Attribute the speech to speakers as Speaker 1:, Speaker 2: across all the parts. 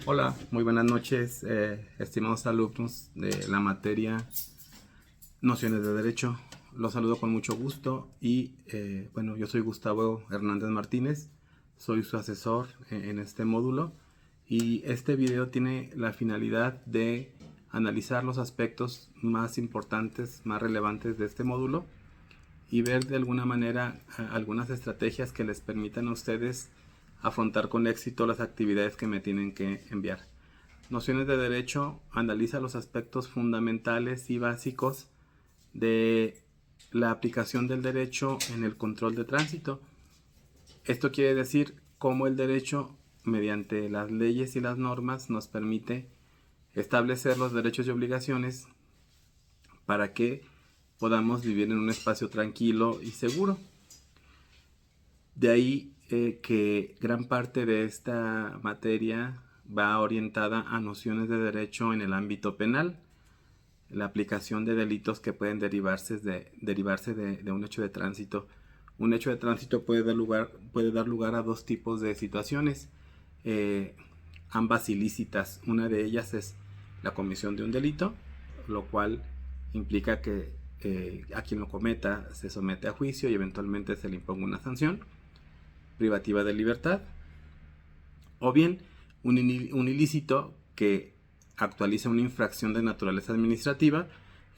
Speaker 1: Hola, muy buenas noches, estimados alumnos de la materia Nociones de Derecho. Los saludo con mucho gusto y bueno, yo soy Gustavo Hernández Martínez, soy su asesor en este módulo y este video tiene la finalidad de analizar los aspectos más importantes, más relevantes de este módulo y ver de alguna manera algunas estrategias que les permitan a ustedes afrontar con éxito las actividades que me tienen que enviar. Nociones de Derecho analiza los aspectos fundamentales y básicos de la aplicación del derecho en el control de tránsito. Esto quiere decir cómo el derecho, mediante las leyes y las normas, nos permite establecer los derechos y obligaciones para que podamos vivir en un espacio tranquilo y seguro. De ahí que gran parte de esta materia va orientada a nociones de derecho en el ámbito penal, la aplicación de delitos que pueden derivarse de un hecho de tránsito. Un hecho de tránsito puede dar lugar a dos tipos de situaciones, ambas ilícitas. Una de ellas es la comisión de un delito, lo cual implica que a quien lo cometa se somete a juicio y eventualmente se le imponga una sanción privativa de libertad, o bien un ilícito que actualiza una infracción de naturaleza administrativa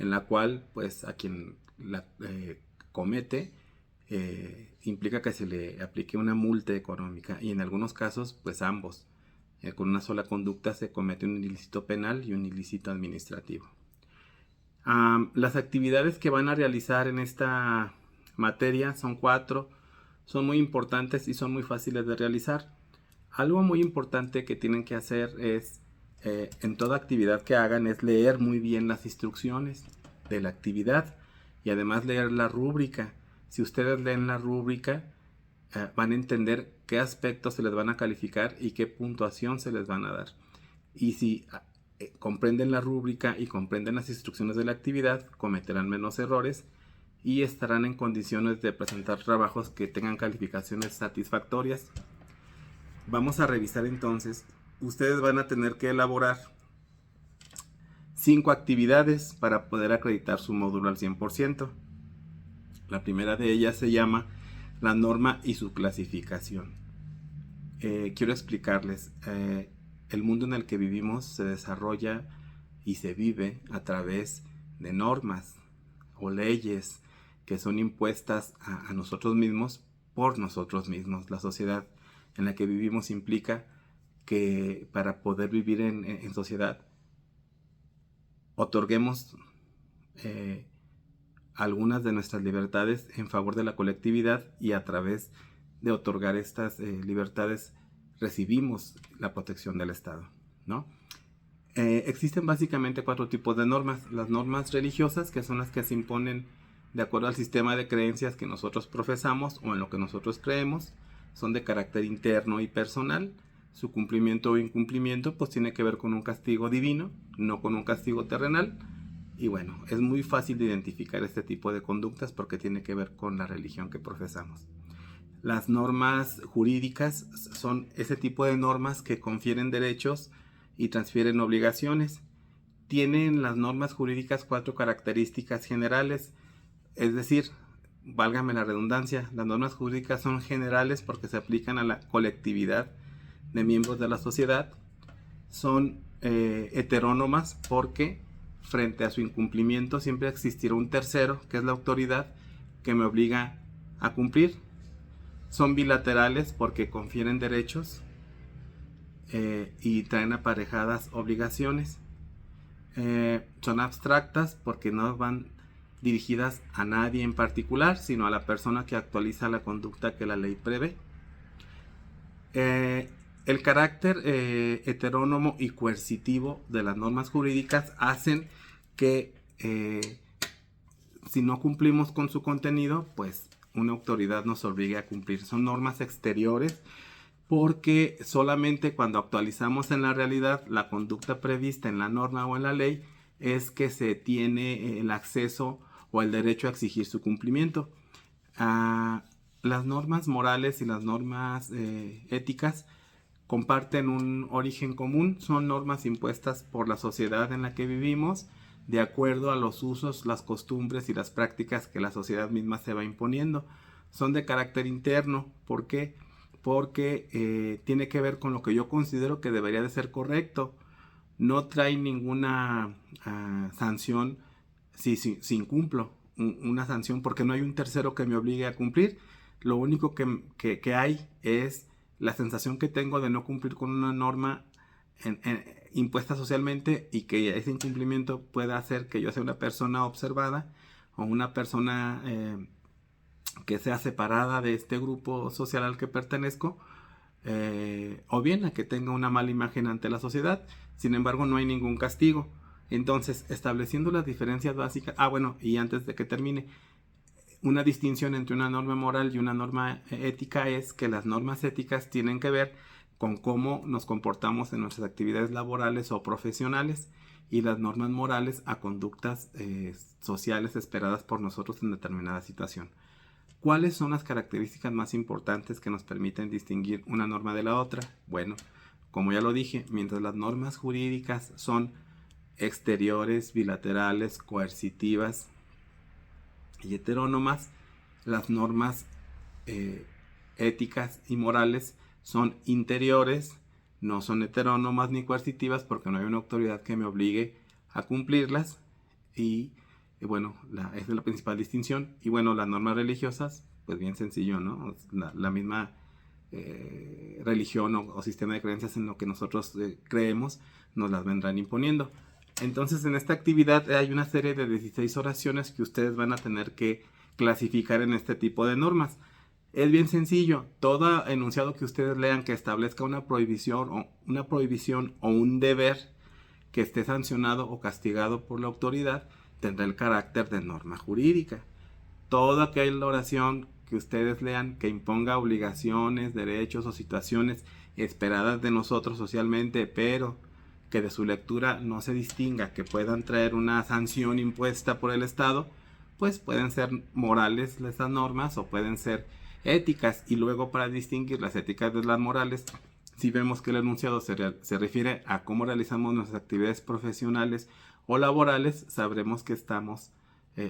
Speaker 1: en la cual pues a quien la comete implica que se le aplique una multa económica, y en algunos casos pues ambos, con una sola conducta se comete un ilícito penal y un ilícito administrativo. Las actividades que van a realizar en esta materia son 4, son muy importantes y son muy fáciles de realizar. Algo muy importante que tienen que hacer es, en toda actividad que hagan, es leer muy bien las instrucciones de la actividad y además leer la rúbrica. Si ustedes leen la rúbrica, van a entender qué aspectos se les van a calificar y qué puntuación se les van a dar. Y si comprenden la rúbrica y comprenden las instrucciones de la actividad, cometerán menos errores y estarán en condiciones de presentar trabajos que tengan calificaciones satisfactorias. Vamos a revisar entonces. Ustedes van a tener que elaborar 5 actividades para poder acreditar su módulo al 100%. La primera de ellas se llama la norma y su clasificación. Quiero explicarles. El mundo en el que vivimos se desarrolla y se vive a través de normas o leyes que son impuestas a nosotros mismos por nosotros mismos. La sociedad en la que vivimos implica que para poder vivir en sociedad otorguemos algunas de nuestras libertades en favor de la colectividad, y a través de otorgar estas libertades recibimos la protección del Estado, ¿no? Existen básicamente 4 tipos de normas. Las normas religiosas, que son las que se imponen de acuerdo al sistema de creencias que nosotros profesamos o en lo que nosotros creemos, son de carácter interno y personal. Su cumplimiento o incumplimiento pues tiene que ver con un castigo divino, no con un castigo terrenal. Y bueno, es muy fácil de identificar este tipo de conductas porque tiene que ver con la religión que profesamos. Las normas jurídicas son ese tipo de normas que confieren derechos y transfieren obligaciones. Tienen las normas jurídicas 4 características generales, es decir, válgame la redundancia, las normas jurídicas son generales porque se aplican a la colectividad de miembros de la sociedad. Son heterónomas porque frente a su incumplimiento siempre existirá un tercero, que es la autoridad, que me obliga a cumplir. Son bilaterales porque confieren derechos y traen aparejadas obligaciones. Son abstractas porque no van dirigidas a nadie en particular, sino a la persona que actualiza la conducta que la ley prevé. El carácter heterónomo y coercitivo de las normas jurídicas hacen que si no cumplimos con su contenido, pues una autoridad nos obligue a cumplir. Son normas exteriores porque solamente cuando actualizamos en la realidad la conducta prevista en la norma o en la ley es que se tiene el acceso o el derecho a exigir su cumplimiento. Las normas morales y las normas éticas comparten un origen común, son normas impuestas por la sociedad en la que vivimos, de acuerdo a los usos, las costumbres y las prácticas que la sociedad misma se va imponiendo. Son de carácter interno. ¿Por qué? Porque tiene que ver con lo que yo considero que debería de ser correcto. No trae ninguna sanción si incumplo una sanción, porque no hay un tercero que me obligue a cumplir. Lo único que hay es la sensación que tengo de no cumplir con una norma impuesta socialmente, y que ese incumplimiento pueda hacer que yo sea una persona observada o una persona que sea separada de este grupo social al que pertenezco, o bien a que tenga una mala imagen ante la sociedad. Sin embargo, no hay ningún castigo. Entonces, estableciendo las diferencias básicas, bueno, y antes de que termine, una distinción entre una norma moral y una norma ética es que las normas éticas tienen que ver con cómo nos comportamos en nuestras actividades laborales o profesionales, y las normas morales a conductas sociales esperadas por nosotros en determinada situación. ¿Cuáles son las características más importantes que nos permiten distinguir una norma de la otra? Bueno, como ya lo dije, mientras las normas jurídicas son exteriores, bilaterales, coercitivas y heterónomas, las normas éticas y morales son interiores, no son heterónomas ni coercitivas, porque no hay una autoridad que me obligue a cumplirlas. Y bueno, esa es la principal distinción. Y bueno, las normas religiosas, pues bien sencillo, ¿no? La misma religión o sistema de creencias en lo que nosotros creemos, nos las vendrán imponiendo. Entonces, en esta actividad hay una serie de 16 oraciones que ustedes van a tener que clasificar en este tipo de normas. Es bien sencillo. Todo enunciado que ustedes lean que establezca una prohibición o un deber que esté sancionado o castigado por la autoridad tendrá el carácter de norma jurídica. Toda aquella oración que ustedes lean que imponga obligaciones, derechos o situaciones esperadas de nosotros socialmente, pero que de su lectura no se distinga que puedan traer una sanción impuesta por el Estado, pues pueden ser morales esas normas o pueden ser éticas. Y luego, para distinguir las éticas de las morales, si vemos que el enunciado se refiere a cómo realizamos nuestras actividades profesionales o laborales, sabremos que estamos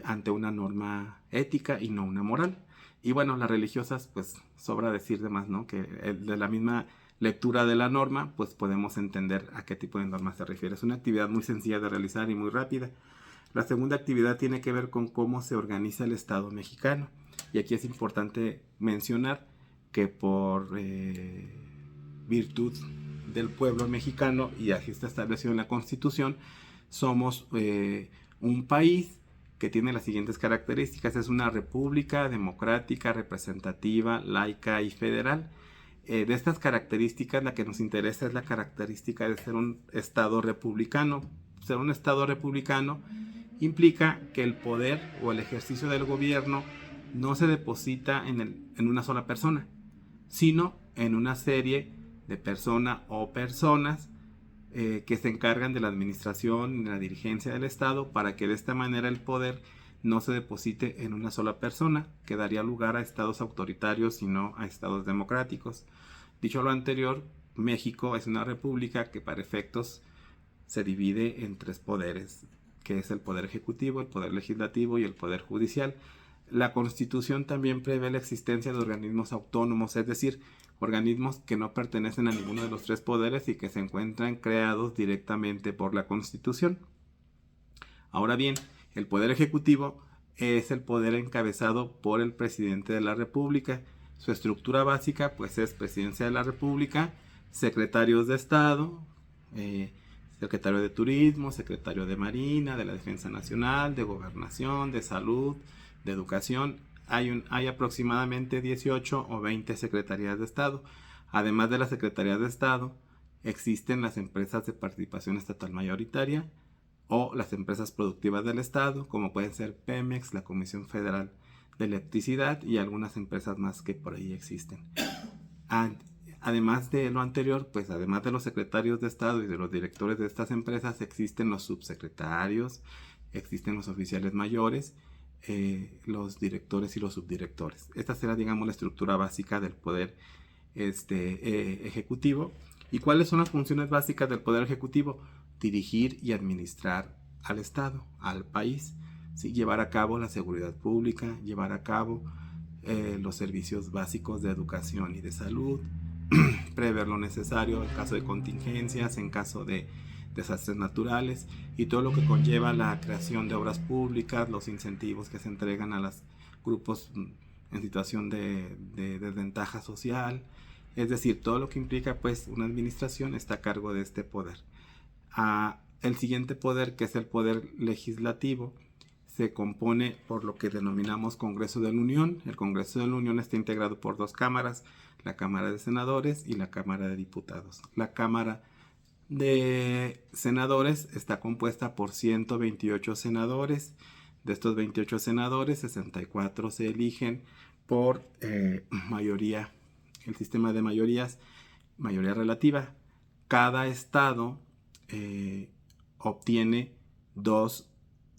Speaker 1: ante una norma ética y no una moral. Y bueno, las religiosas, pues sobra decir de más, ¿no? Que de la misma lectura de la norma, pues podemos entender a qué tipo de norma se refiere. Es una actividad muy sencilla de realizar y muy rápida. La segunda actividad tiene que ver con cómo se organiza el Estado mexicano. Y aquí es importante mencionar que por virtud del pueblo mexicano, y así está establecido en la Constitución, somos un país que tiene las siguientes características. Es una república democrática, representativa, laica y federal. De estas características, la que nos interesa es la característica de ser un Estado republicano. Ser un Estado republicano implica que el poder o el ejercicio del gobierno no se deposita en una sola persona, sino en una serie de personas o personas que se encargan de la administración y la dirigencia del Estado, para que de esta manera el poder no se deposite en una sola persona, que daría lugar a estados autoritarios y no a estados democráticos. Dicho lo anterior, México es una república que para efectos se divide en tres poderes, que es el poder ejecutivo, el poder legislativo y el poder judicial. La Constitución también prevé la existencia de organismos autónomos, es decir, organismos que no pertenecen a ninguno de los tres poderes y que se encuentran creados directamente por la Constitución. Ahora bien, el poder ejecutivo es el poder encabezado por el presidente de la República. Su estructura básica pues es presidencia de la República, secretarios de Estado, secretario de Turismo, secretario de Marina, de la Defensa Nacional, de Gobernación, de Salud, de Educación. Hay aproximadamente 18 o 20 secretarías de Estado. Además de las secretarías de Estado, existen las empresas de participación estatal mayoritaria o las empresas productivas del Estado, como pueden ser Pemex, la Comisión Federal de Electricidad y algunas empresas más que por ahí existen. Además de lo anterior, pues además de los secretarios de Estado y de los directores de estas empresas, existen los subsecretarios, existen los oficiales mayores, los directores y los subdirectores. Esta será, digamos, la estructura básica del poder ejecutivo. ¿Y cuáles son las funciones básicas del Poder Ejecutivo? Dirigir y administrar al Estado, al país, ¿sí? Llevar a cabo la seguridad pública, llevar a cabo los servicios básicos de educación y de salud, prever lo necesario en caso de contingencias, en caso de desastres naturales y todo lo que conlleva la creación de obras públicas, los incentivos que se entregan a los grupos en situación de desventaja social, es decir, todo lo que implica pues una administración está a cargo de este poder. El siguiente poder, que es el poder legislativo, se compone por lo que denominamos Congreso de la Unión. El Congreso de la Unión está integrado por dos cámaras, la Cámara de Senadores y la Cámara de Diputados. La Cámara de Senadores está compuesta por 128 senadores. De estos 28 senadores, 64 se eligen por mayoría, el sistema de mayorías, mayoría relativa. Cada estado obtiene 2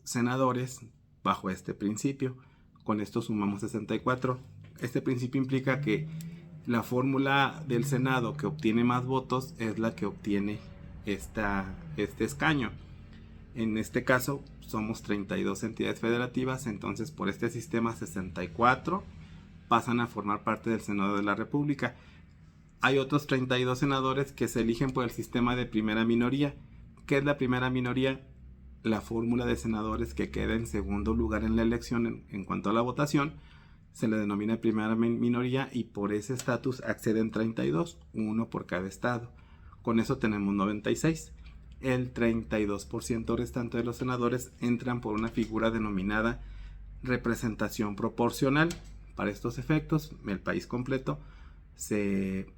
Speaker 1: senadores bajo este principio. Con esto sumamos 64. Este principio implica que la fórmula del Senado que obtiene más votos es la que obtiene este escaño. En este caso somos 32 entidades federativas, entonces por este sistema 64 pasan a formar parte del Senado de la República. Hay otros 32 senadores que se eligen por el sistema de primera minoría. ¿Qué es la primera minoría? La fórmula de senadores que queda en segundo lugar en la elección en cuanto a la votación se le denomina primera minoría y por ese estatus acceden 32, uno por cada estado. Con eso tenemos 96. El 32% restante de los senadores entran por una figura denominada representación proporcional. Para estos efectos, el país completo se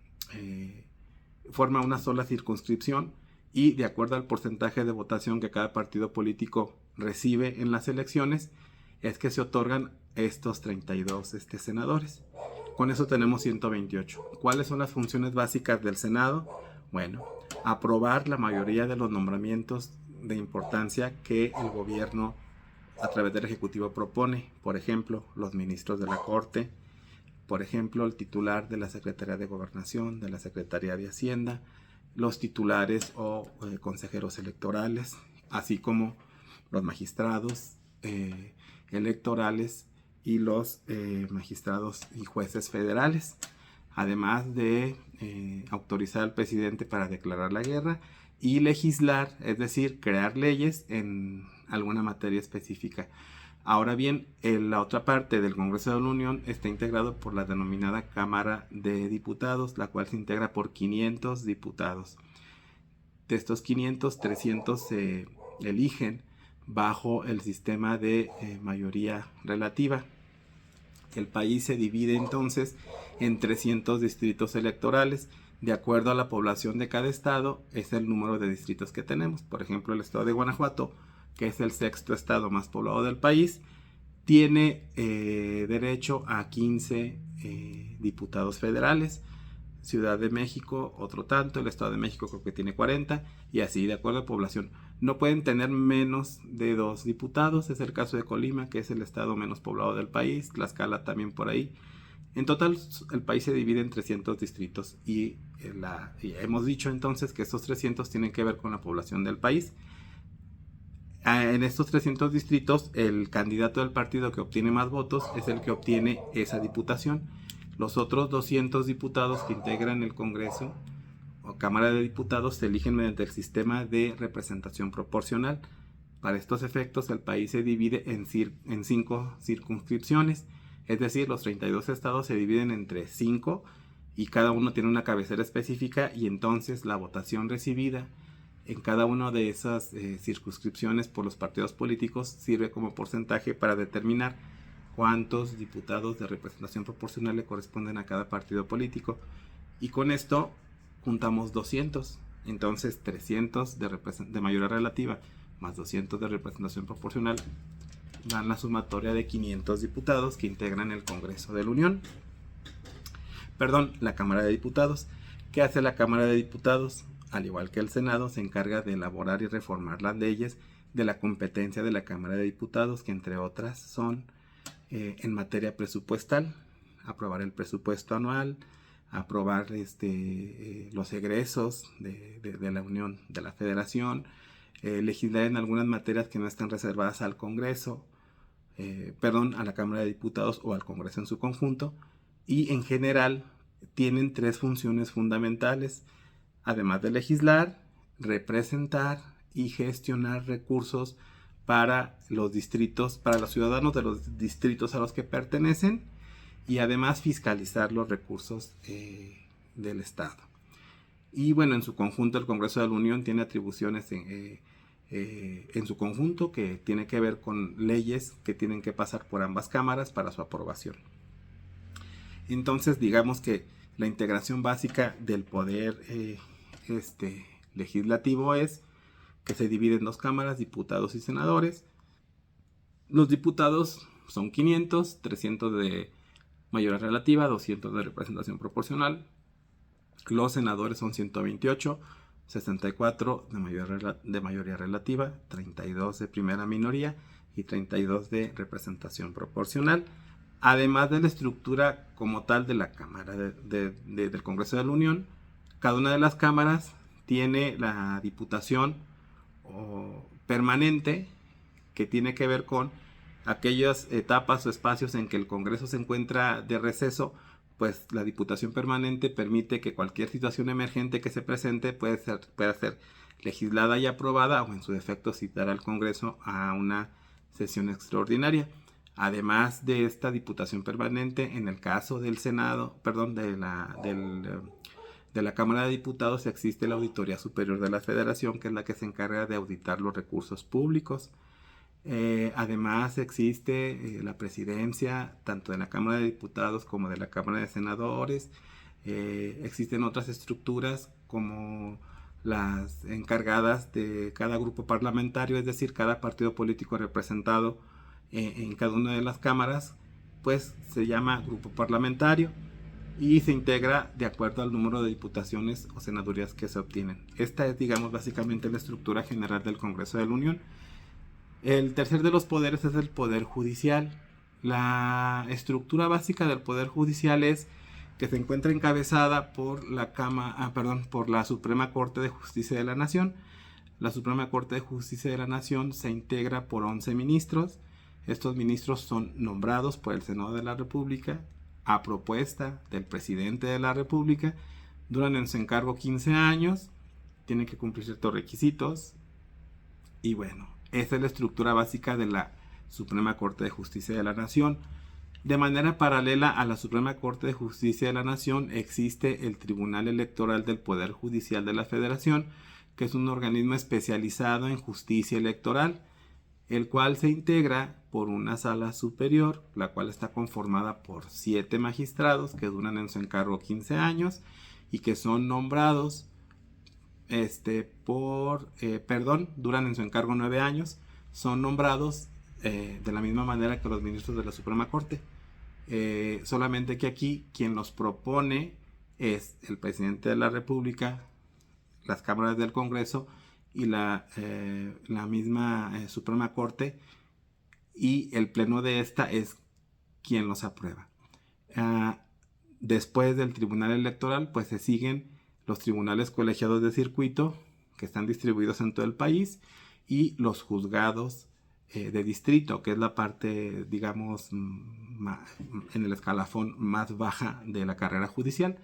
Speaker 1: forma una sola circunscripción y de acuerdo al porcentaje de votación que cada partido político recibe en las elecciones es que se otorgan estos 32 senadores. Con eso tenemos 128. ¿Cuáles son las funciones básicas del Senado? Bueno, aprobar la mayoría de los nombramientos de importancia que el gobierno a través del Ejecutivo propone. Por ejemplo, los ministros de la Corte, por ejemplo, el titular de la Secretaría de Gobernación, de la Secretaría de Hacienda, los titulares o consejeros electorales, así como los magistrados electorales y los magistrados y jueces federales, además de autorizar al presidente para declarar la guerra y legislar, es decir, crear leyes en alguna materia específica. Ahora bien, la otra parte del Congreso de la Unión está integrado por la denominada Cámara de Diputados, la cual se integra por 500 diputados. De estos 500, 300 se eligen bajo el sistema de mayoría relativa. El país se divide entonces en 300 distritos electorales. De acuerdo a la población de cada estado, es el número de distritos que tenemos. Por ejemplo, el estado de Guanajuato, que es el 6º estado más poblado del país, tiene derecho a 15 diputados federales. Ciudad de México, otro tanto. El Estado de México creo que tiene 40 y así de acuerdo a la población. No pueden tener menos de 2 diputados. Es el caso de Colima, que es el estado menos poblado del país. Tlaxcala también por ahí. En total, el país se divide en 300 distritos y hemos dicho entonces que estos 300 tienen que ver con la población del país. En estos 300 distritos, el candidato del partido que obtiene más votos es el que obtiene esa diputación. Los otros 200 diputados que integran el Congreso o Cámara de Diputados se eligen mediante el sistema de representación proporcional. Para estos efectos, el país se divide en 5 circunscripciones, es decir, los 32 estados se dividen entre 5 y cada uno tiene una cabecera específica y entonces la votación recibida en cada una de esas circunscripciones por los partidos políticos sirve como porcentaje para determinar cuántos diputados de representación proporcional le corresponden a cada partido político y con esto juntamos 200, entonces 300 de mayoría relativa más 200 de representación proporcional dan la sumatoria de 500 diputados que integran el Congreso de la Unión. La Cámara de Diputados. ¿Qué hace la Cámara de Diputados? Al igual que el Senado, se encarga de elaborar y reformar las leyes de la competencia de la Cámara de Diputados, que entre otras son en materia presupuestal, aprobar el presupuesto anual, aprobar los egresos de la Unión, de la Federación, legislar en algunas materias que no están reservadas al Congreso, a la Cámara de Diputados o al Congreso en su conjunto, y en general tienen 3 funciones fundamentales, además de legislar, representar y gestionar recursos para los distritos, para los ciudadanos de los distritos a los que pertenecen, y además fiscalizar los recursos del Estado. Y bueno, en su conjunto el Congreso de la Unión tiene atribuciones en su conjunto que tiene que ver con leyes que tienen que pasar por ambas cámaras para su aprobación. Entonces digamos que la integración básica del poder legislativo es que se divide en 2 cámaras, diputados y senadores. Los diputados son 500, 300 de mayoría relativa, 200 de representación proporcional. Los senadores son 128, 64 de mayoría relativa, 32 de primera minoría y 32 de representación proporcional. Además de la estructura como tal de la Cámara del Congreso de la Unión, cada una de las cámaras tiene la diputación permanente, que tiene que ver con aquellas etapas o espacios en que el Congreso se encuentra de receso. Pues la Diputación Permanente permite que cualquier situación emergente que se presente pueda ser legislada y aprobada, o en su defecto citar al Congreso a una sesión extraordinaria. Además de esta Diputación Permanente, en el caso del Senado, de la Cámara de Diputados, existe la Auditoría Superior de la Federación, que es la que se encarga de auditar los recursos públicos. Además existe la presidencia tanto de la Cámara de Diputados como de la Cámara de Senadores. Existen otras estructuras como las encargadas de cada grupo parlamentario, es decir, cada partido político representado en cada una de las cámaras, pues se llama grupo parlamentario y se integra de acuerdo al número de diputaciones o senadurías que se obtienen. Esta es, digamos, básicamente la estructura general del Congreso de la Unión. El tercer de los poderes es el Poder Judicial. La estructura básica del Poder Judicial es que se encuentra encabezada por por la Suprema Corte de Justicia de la Nación. La Suprema Corte de Justicia de la Nación se integra por 11 ministros. Estos ministros son nombrados por el Senado de la República a propuesta del Presidente de la República. Duran en su encargo 15 años, tienen que cumplir ciertos requisitos y bueno, esa es la estructura básica de la Suprema Corte de Justicia de la Nación. De manera paralela a la Suprema Corte de Justicia de la Nación existe el Tribunal Electoral del Poder Judicial de la Federación, que es un organismo especializado en justicia electoral, el cual se integra por una sala superior, la cual está conformada por 7 magistrados que duran en su encargo 15 años y que son nombrados duran en su encargo 9 años, son nombrados de la misma manera que los ministros de la Suprema Corte. Solamente que aquí quien los propone es el Presidente de la República, las cámaras del Congreso y la misma Suprema Corte, y el pleno de esta es quien los aprueba. Después del Tribunal Electoral, pues se siguen los tribunales colegiados de circuito, que están distribuidos en todo el país, y los juzgados de distrito, que es la parte, digamos, en el escalafón más baja de la carrera judicial.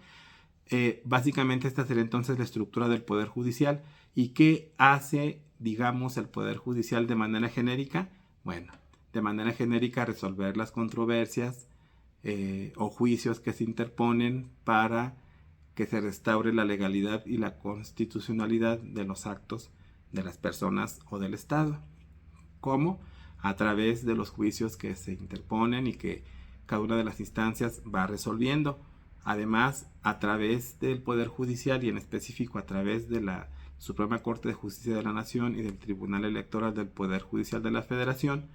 Speaker 1: Básicamente esta sería entonces la estructura del Poder Judicial. ¿Y qué hace, digamos, el Poder Judicial de manera genérica? Bueno, de manera genérica resolver las controversias o juicios que se interponen para que se restaure la legalidad y la constitucionalidad de los actos de las personas o del Estado. ¿Cómo? A través de los juicios que se interponen y que cada una de las instancias va resolviendo. Además, a través del Poder Judicial y en específico a través de la Suprema Corte de Justicia de la Nación y del Tribunal Electoral del Poder Judicial de la Federación,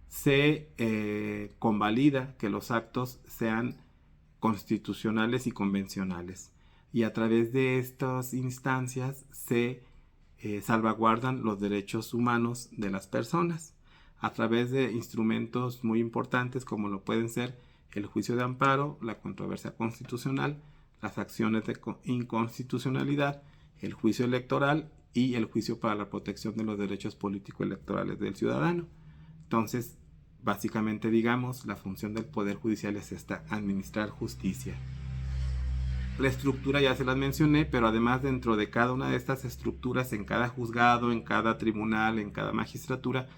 Speaker 1: se convalida que los actos sean constitucionales y convencionales. Y a través de estas instancias se salvaguardan los derechos humanos de las personas a través de instrumentos muy importantes como lo pueden ser el juicio de amparo, la controversia constitucional, las acciones de inconstitucionalidad, el juicio electoral y el juicio para la protección de los derechos político-electorales del ciudadano. Entonces, básicamente, digamos, la función del Poder Judicial es esta: administrar justicia. La estructura ya se las mencioné, pero además dentro de cada una de estas estructuras, en cada juzgado, en cada tribunal, en cada magistratura,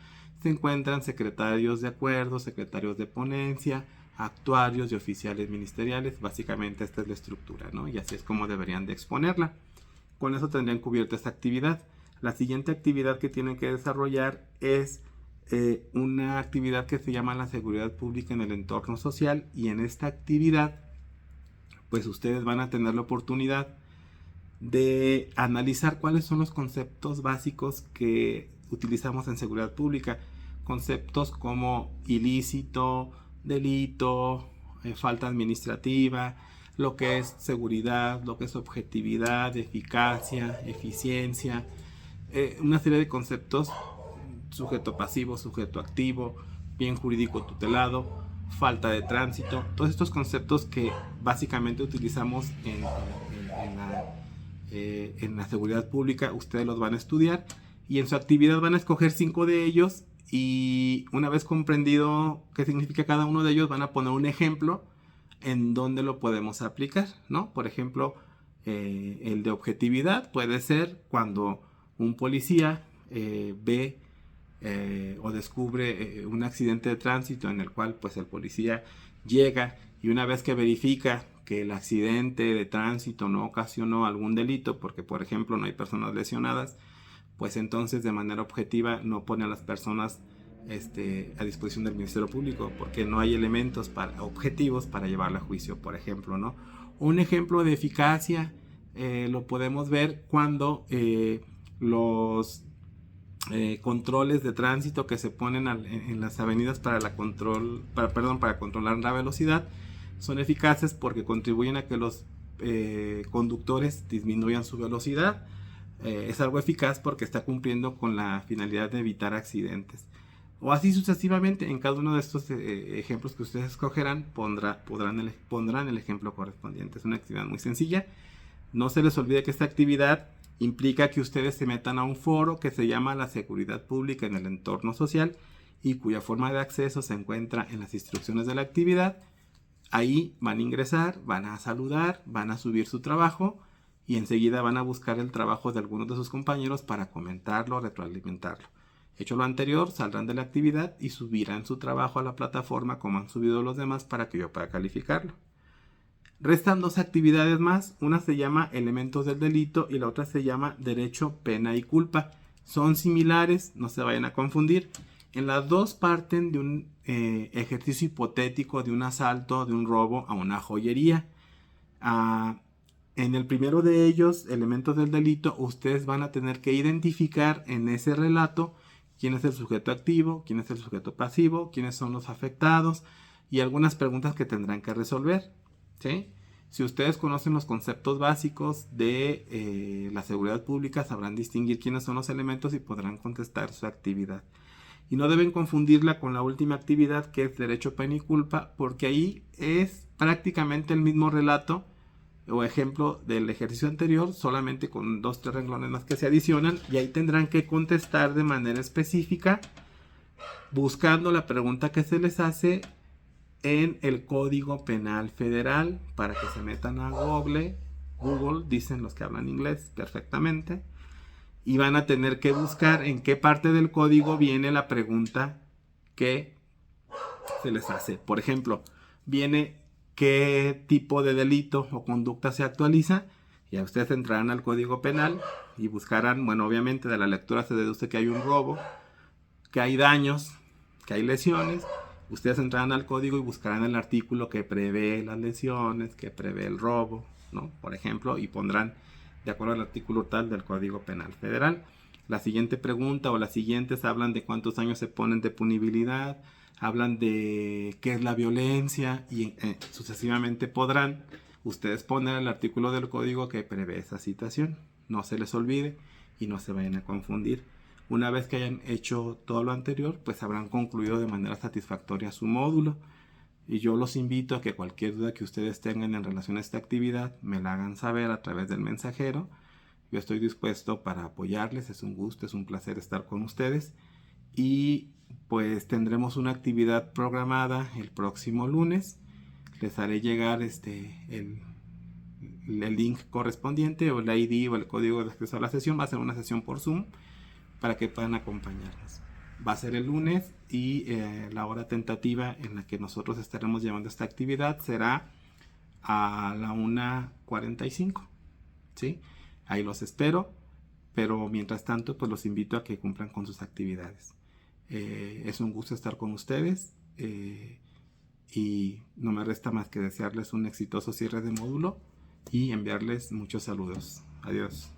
Speaker 1: se encuentran secretarios de acuerdo, secretarios de ponencia, actuarios y oficiales ministeriales. Básicamente esta es la estructura, ¿no? Y así es como deberían de exponerla. Con eso tendrían cubierta esta actividad. La siguiente actividad que tienen que desarrollar es una actividad que se llama la seguridad pública en el entorno social, y en esta actividad pues ustedes van a tener la oportunidad de analizar cuáles son los conceptos básicos que utilizamos en seguridad pública. Conceptos como ilícito, delito, falta administrativa, lo que es seguridad, lo que es objetividad, eficacia, eficiencia, una serie de conceptos: sujeto pasivo, sujeto activo, bien jurídico tutelado, falta de tránsito. Todos estos conceptos que básicamente utilizamos en la seguridad pública, ustedes los van a estudiar, y en su actividad van a escoger 5 de ellos, y una vez comprendido qué significa cada uno de ellos, van a poner un ejemplo en donde lo podemos aplicar, ¿no? Por ejemplo, el de objetividad puede ser cuando un policía ve o descubre un accidente de tránsito en el cual pues el policía llega, y una vez que verifica que el accidente de tránsito no ocasionó algún delito, porque por ejemplo no hay personas lesionadas, pues entonces de manera objetiva no pone a las personas a disposición del Ministerio Público, porque no hay elementos objetivos para llevarla a juicio, por ejemplo, ¿no? Un ejemplo de eficacia lo podemos ver cuando los controles de tránsito que se ponen en las avenidas para controlar la velocidad son eficaces porque contribuyen a que los conductores disminuyan su velocidad. Es algo eficaz porque está cumpliendo con la finalidad de evitar accidentes. O así sucesivamente, en cada uno de estos ejemplos que ustedes escogerán pondrán el ejemplo correspondiente. Es una actividad muy sencilla. No se les olvide que esta actividad implica que ustedes se metan a un foro que se llama la seguridad pública en el entorno social, y cuya forma de acceso se encuentra en las instrucciones de la actividad. Ahí van a ingresar, van a saludar, van a subir su trabajo, y enseguida van a buscar el trabajo de algunos de sus compañeros para comentarlo, retroalimentarlo. Hecho lo anterior, saldrán de la actividad y subirán su trabajo a la plataforma como han subido los demás para que yo pueda calificarlo. Restan 2 actividades más. Una se llama elementos del delito y la otra se llama derecho, pena y culpa. Son similares, no se vayan a confundir. En las dos parten de un ejercicio hipotético de un asalto, de un robo a una joyería. En el primero de ellos, elementos del delito, ustedes van a tener que identificar en ese relato quién es el sujeto activo, quién es el sujeto pasivo, quiénes son los afectados, y algunas preguntas que tendrán que resolver, ¿sí? Si ustedes conocen los conceptos básicos de la seguridad pública, sabrán distinguir quiénes son los elementos y podrán contestar su actividad. Y no deben confundirla con la última actividad, que es derecho, pena y culpa, porque ahí es prácticamente el mismo relato o ejemplo del ejercicio anterior, solamente con 2-3 renglones más que se adicionan, y ahí tendrán que contestar de manera específica buscando la pregunta que se les hace en el Código Penal Federal, para que se metan a Google, dicen los que hablan inglés perfectamente, y van a tener que buscar en qué parte del código viene la pregunta que se les hace. Por ejemplo, viene qué tipo de delito o conducta se actualiza, y a ustedes entrarán al Código Penal y buscarán, bueno, obviamente de la lectura se deduce que hay un robo, que hay daños, que hay lesiones. Ustedes entrarán al código y buscarán el artículo que prevé las lesiones, que prevé el robo, ¿no? Por ejemplo, y pondrán de acuerdo al artículo tal del Código Penal Federal. La siguiente pregunta o las siguientes hablan de cuántos años se ponen de punibilidad, hablan de qué es la violencia, y sucesivamente podrán ustedes poner el artículo del código que prevé esa situación. No se les olvide y no se vayan a confundir. Una vez que hayan hecho todo lo anterior, pues habrán concluido de manera satisfactoria su módulo. Y yo los invito a que cualquier duda que ustedes tengan en relación a esta actividad me la hagan saber a través del mensajero. Yo estoy dispuesto para apoyarles, es un gusto, es un placer estar con ustedes. Y pues tendremos una actividad programada el próximo lunes. Les haré llegar el link correspondiente o el ID o el código de acceso a la sesión. Va a ser una sesión por Zoom para que puedan acompañarnos. Va a ser el lunes y la hora tentativa en la que nosotros estaremos llevando esta actividad será a la 1:45, ¿sí? Ahí los espero, pero mientras tanto pues los invito a que cumplan con sus actividades. Es un gusto estar con ustedes y no me resta más que desearles un exitoso cierre de módulo y enviarles muchos saludos. Adiós.